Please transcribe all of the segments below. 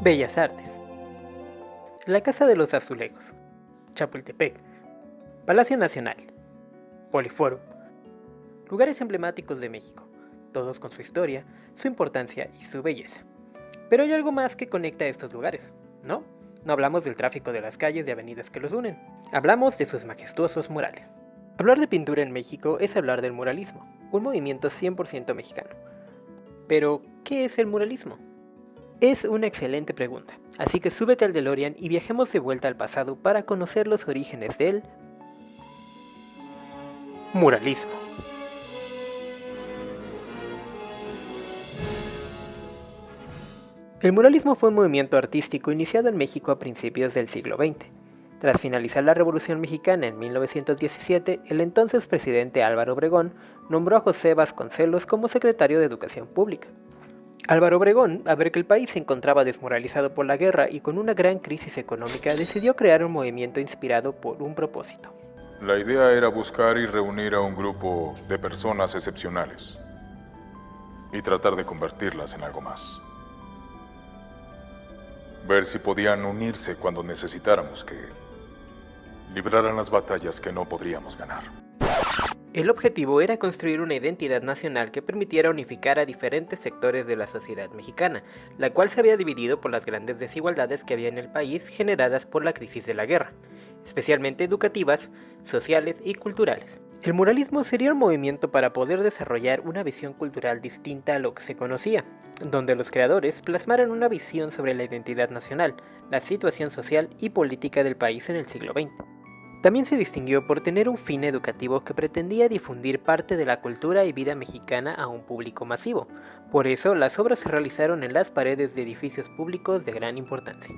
Bellas Artes, la Casa de los Azulejos, Chapultepec, Palacio Nacional, Poliforum, lugares emblemáticos de México, todos con su historia, su importancia y su belleza. Pero hay algo más que conecta a estos lugares, ¿no? No hablamos del tráfico de las calles y avenidas que los unen, hablamos de sus majestuosos murales. Hablar de pintura en México es hablar del muralismo, un movimiento 100% mexicano. Pero, ¿qué es el muralismo? Es una excelente pregunta, así que súbete al DeLorean y viajemos de vuelta al pasado para conocer los orígenes del muralismo. El muralismo fue un movimiento artístico iniciado en México a principios del siglo XX. Tras finalizar la Revolución Mexicana en 1917, el entonces presidente Álvaro Obregón nombró a José Vasconcelos como secretario de Educación Pública. Álvaro Obregón, al ver que el país se encontraba desmoralizado por la guerra y con una gran crisis económica, decidió crear un movimiento inspirado por un propósito. La idea era buscar y reunir a un grupo de personas excepcionales y tratar de convertirlas en algo más. Ver si podían unirse cuando necesitáramos que libraran las batallas que no podríamos ganar. El objetivo era construir una identidad nacional que permitiera unificar a diferentes sectores de la sociedad mexicana, la cual se había dividido por las grandes desigualdades que había en el país generadas por la crisis de la guerra, especialmente educativas, sociales y culturales. El muralismo sería un movimiento para poder desarrollar una visión cultural distinta a lo que se conocía, donde los creadores plasmaran una visión sobre la identidad nacional, la situación social y política del país en el siglo XX. También se distinguió por tener un fin educativo que pretendía difundir parte de la cultura y vida mexicana a un público masivo. Por eso, las obras se realizaron en las paredes de edificios públicos de gran importancia.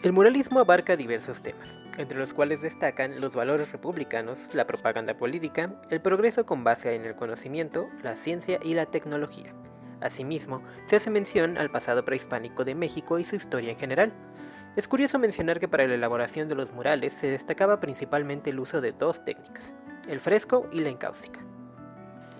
El muralismo abarca diversos temas, entre los cuales destacan los valores republicanos, la propaganda política, el progreso con base en el conocimiento, la ciencia y la tecnología. Asimismo, se hace mención al pasado prehispánico de México y su historia en general. Es curioso mencionar que para la elaboración de los murales se destacaba principalmente el uso de dos técnicas, el fresco y la encáustica.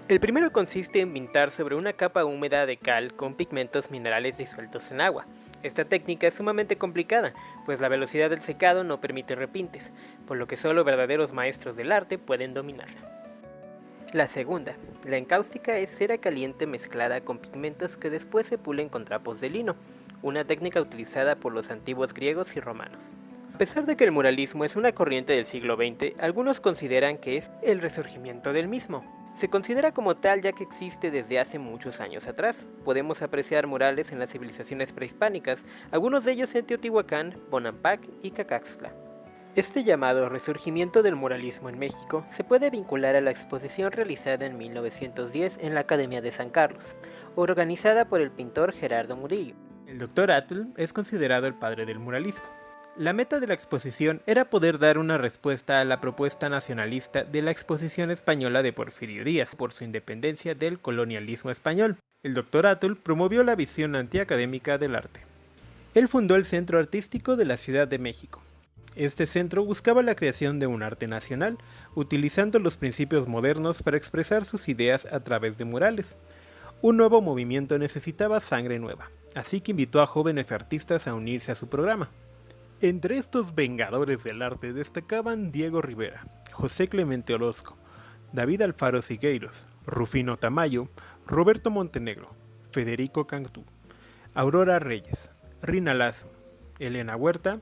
El primero consiste en pintar sobre una capa húmeda de cal con pigmentos minerales disueltos en agua. Esta técnica es sumamente complicada, pues la velocidad del secado no permite repintes, por lo que solo verdaderos maestros del arte pueden dominarla. La segunda, la encáustica, es cera caliente mezclada con pigmentos que después se pulen con trapos de lino, una técnica utilizada por los antiguos griegos y romanos. A pesar de que el muralismo es una corriente del siglo XX, algunos consideran que es el resurgimiento del mismo. Se considera como tal ya que existe desde hace muchos años atrás. Podemos apreciar murales en las civilizaciones prehispánicas, algunos de ellos en Teotihuacán, Bonampak y Cacaxtla. Este llamado resurgimiento del muralismo en México se puede vincular a la exposición realizada en 1910 en la Academia de San Carlos, organizada por el pintor Gerardo Murillo. El Dr. Atl es considerado el padre del muralismo. La meta de la exposición era poder dar una respuesta a la propuesta nacionalista de la exposición española de Porfirio Díaz por su independencia del colonialismo español. El Dr. Atl promovió la visión antiacadémica del arte. Él fundó el Centro Artístico de la Ciudad de México. Este centro buscaba la creación de un arte nacional, utilizando los principios modernos para expresar sus ideas a través de murales. Un nuevo movimiento necesitaba sangre nueva, así que invitó a jóvenes artistas a unirse a su programa. Entre estos vengadores del arte destacaban Diego Rivera, José Clemente Orozco, David Alfaro Siqueiros, Rufino Tamayo, Roberto Montenegro, Federico Cantú, Aurora Reyes, Rina Lazo, Elena Huerta,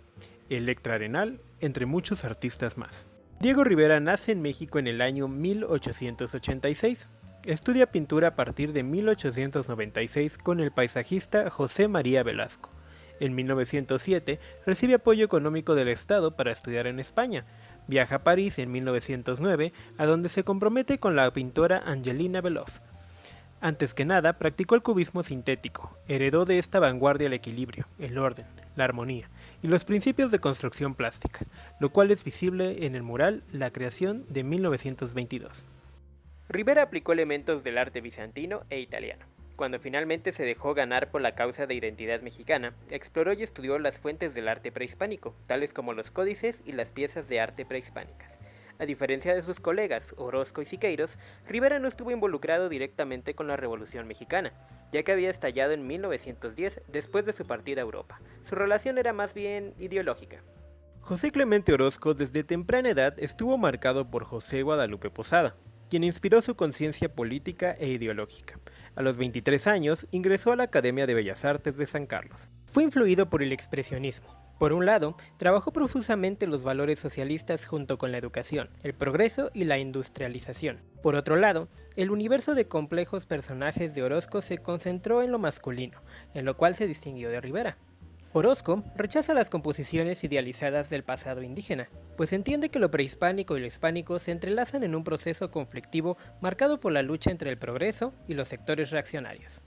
Electra Arenal, entre muchos artistas más. Diego Rivera nace en México en el año 1886. Estudia pintura a partir de 1896 con el paisajista José María Velasco. En 1907 recibe apoyo económico del Estado para estudiar en España. Viaja a París en 1909, a donde se compromete con la pintora Angelina Beloff. Antes que nada, practicó el cubismo sintético. Heredó de esta vanguardia el equilibrio, el orden, la armonía y los principios de construcción plástica, lo cual es visible en el mural La Creación de 1922. Rivera aplicó elementos del arte bizantino e italiano. Cuando finalmente se dejó ganar por la causa de identidad mexicana, exploró y estudió las fuentes del arte prehispánico, tales como los códices y las piezas de arte prehispánicas. A diferencia de sus colegas Orozco y Siqueiros, Rivera no estuvo involucrado directamente con la Revolución Mexicana, ya que había estallado en 1910 después de su partida a Europa. Su relación era más bien ideológica. José Clemente Orozco desde temprana edad estuvo marcado por José Guadalupe Posada, quien inspiró su conciencia política e ideológica. A los 23 años ingresó a la Academia de Bellas Artes de San Carlos. Fue influido por el expresionismo. Por un lado, trabajó profusamente los valores socialistas junto con la educación, el progreso y la industrialización. Por otro lado, el universo de complejos personajes de Orozco se concentró en lo masculino, en lo cual se distinguió de Rivera. Orozco rechaza las composiciones idealizadas del pasado indígena, pues entiende que lo prehispánico y lo hispánico se entrelazan en un proceso conflictivo marcado por la lucha entre el progreso y los sectores reaccionarios.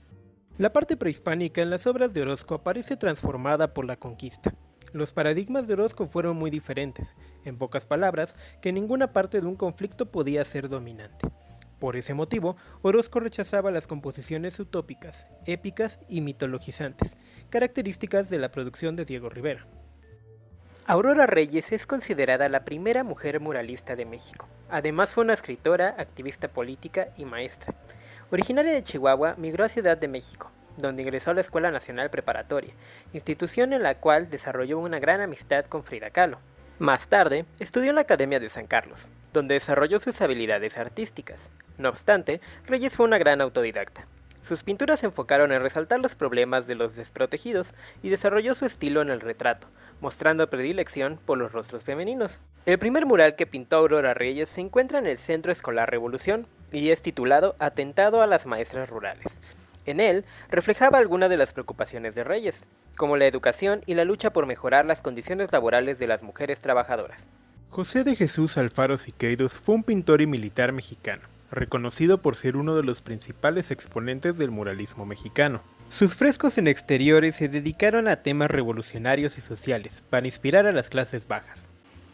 La parte prehispánica en las obras de Orozco aparece transformada por la conquista. Los paradigmas de Orozco fueron muy diferentes, en pocas palabras, que ninguna parte de un conflicto podía ser dominante. Por ese motivo, Orozco rechazaba las composiciones utópicas, épicas y mitologizantes, características de la producción de Diego Rivera. Aurora Reyes es considerada la primera mujer muralista de México. Además fue una escritora, activista política y maestra. Originaria de Chihuahua, migró a Ciudad de México, donde ingresó a la Escuela Nacional Preparatoria, institución en la cual desarrolló una gran amistad con Frida Kahlo. Más tarde, estudió en la Academia de San Carlos, donde desarrolló sus habilidades artísticas. No obstante, Reyes fue una gran autodidacta. Sus pinturas se enfocaron en resaltar los problemas de los desprotegidos y desarrolló su estilo en el retrato, mostrando predilección por los rostros femeninos. El primer mural que pintó Aurora Reyes se encuentra en el Centro Escolar Revolución y es titulado Atentado a las maestras rurales. En él reflejaba algunas de las preocupaciones de Reyes, como la educación y la lucha por mejorar las condiciones laborales de las mujeres trabajadoras. José de Jesús Alfaro Siqueiros fue un pintor y militar mexicano, reconocido por ser uno de los principales exponentes del muralismo mexicano. Sus frescos en exteriores se dedicaron a temas revolucionarios y sociales, para inspirar a las clases bajas.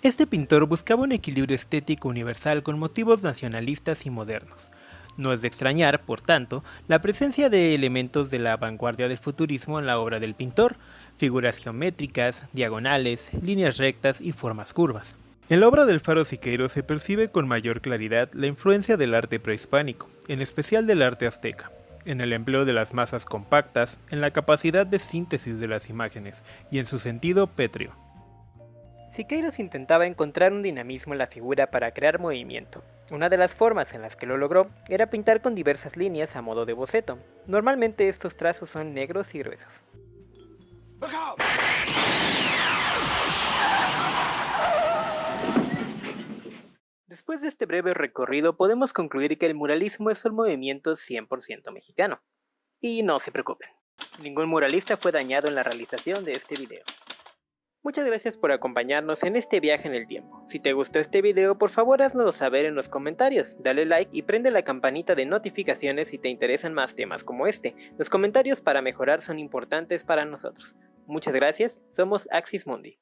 Este pintor buscaba un equilibrio estético universal con motivos nacionalistas y modernos. No es de extrañar, por tanto, la presencia de elementos de la vanguardia del futurismo en la obra del pintor, figuras geométricas, diagonales, líneas rectas y formas curvas. En la obra del Faro Siqueiros se percibe con mayor claridad la influencia del arte prehispánico, en especial del arte azteca, en el empleo de las masas compactas, en la capacidad de síntesis de las imágenes y en su sentido pétreo. Siqueiros intentaba encontrar un dinamismo en la figura para crear movimiento. Una de las formas en las que lo logró era pintar con diversas líneas a modo de boceto. Normalmente estos trazos son negros y gruesos. Después de este breve recorrido podemos concluir que el muralismo es un movimiento 100% mexicano. Y no se preocupen, ningún muralista fue dañado en la realización de este video. Muchas gracias por acompañarnos en este viaje en el tiempo. Si te gustó este video, por favor haznoslo saber en los comentarios, dale like y prende la campanita de notificaciones si te interesan más temas como este. Los comentarios para mejorar son importantes para nosotros. Muchas gracias, somos Axis Mundi.